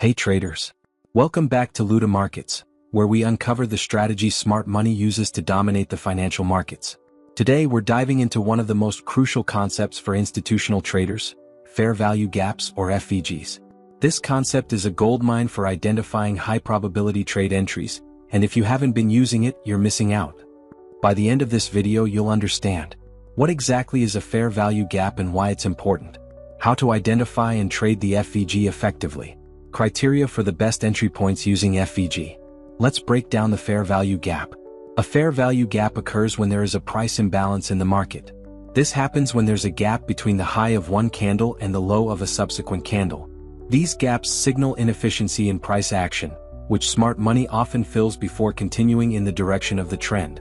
Hey traders! Welcome back to LutaMarkets, where we uncover the strategies smart money uses to dominate the financial markets. Today we're diving into one of the most crucial concepts for institutional traders, fair value gaps or FVGs. This concept is a goldmine for identifying high-probability trade entries, and if you haven't been using it, you're missing out. By the end of this video you'll understand what exactly is a fair value gap and why it's important, how to identify and trade the FVG effectively, criteria for the best entry points using FVG. Let's break down the fair value gap. A fair value gap occurs when there is a price imbalance in the market. This happens when there's a gap between the high of one candle and the low of a subsequent candle. These gaps signal inefficiency in price action, which smart money often fills before continuing in the direction of the trend.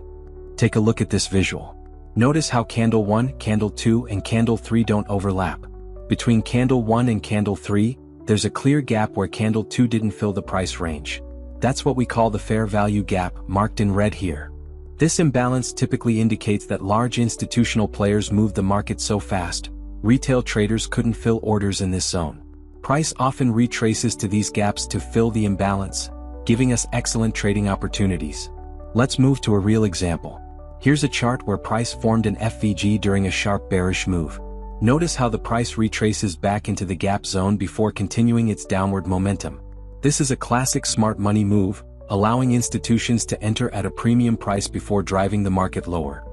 Take a look at this visual. Notice how candle 1, candle 2, and candle 3 don't overlap. Between candle 1 and candle 3, there's a clear gap where candle 2 didn't fill the price range. That's what we call the fair value gap, marked in red here. This imbalance typically indicates that large institutional players moved the market so fast, retail traders couldn't fill orders in this zone. Price often retraces to these gaps to fill the imbalance, giving us excellent trading opportunities. Let's move to a real example. Here's a chart where price formed an FVG during a sharp bearish move. Notice how the price retraces back into the gap zone before continuing its downward momentum. This is a classic smart money move, allowing institutions to enter at a premium price before driving the market lower.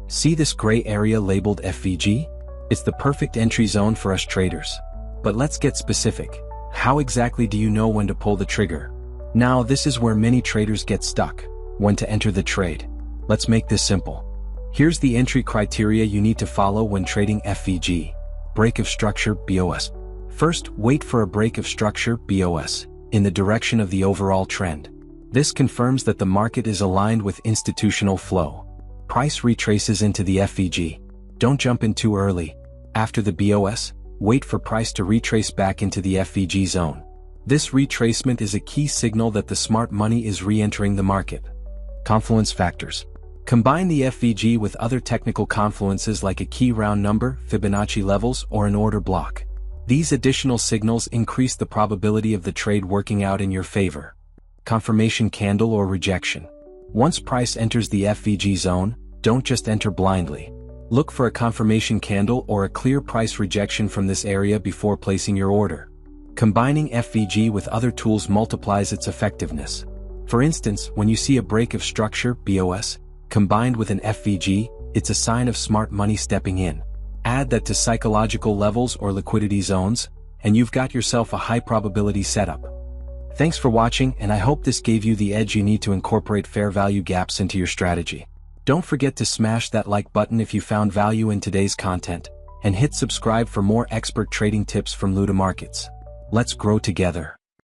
See this gray area labeled FVG? It's the perfect entry zone for us traders. But let's get specific. How exactly do you know when to pull the trigger? Now this is where many traders get stuck. When to enter the trade. Let's make this simple. Here's the entry criteria you need to follow when trading FVG. Break of structure, BOS. First, wait for a break of structure, BOS, in the direction of the overall trend. This confirms that the market is aligned with institutional flow. Price retraces into the FVG. Don't jump in too early. After the BOS, wait for price to retrace back into the FVG zone. This retracement is a key signal that the smart money is re-entering the market. Confluence factors. Combine the FVG with other technical confluences like a key round number, Fibonacci levels, or an order block. These additional signals increase the probability of the trade working out in your favor. Confirmation candle or rejection. Once price enters the FVG zone, don't just enter blindly. Look for a confirmation candle or a clear price rejection from this area before placing your order. Combining FVG with other tools multiplies its effectiveness. For instance, when you see a break of structure, BOS, combined with an FVG, it's a sign of smart money stepping in. Add that to psychological levels or liquidity zones, and you've got yourself a high probability setup. Thanks for watching, and I hope this gave you the edge you need to incorporate fair value gaps into your strategy. Don't forget to smash that like button if you found value in today's content, and hit subscribe for more expert trading tips from LutaMarkets. Let's grow together.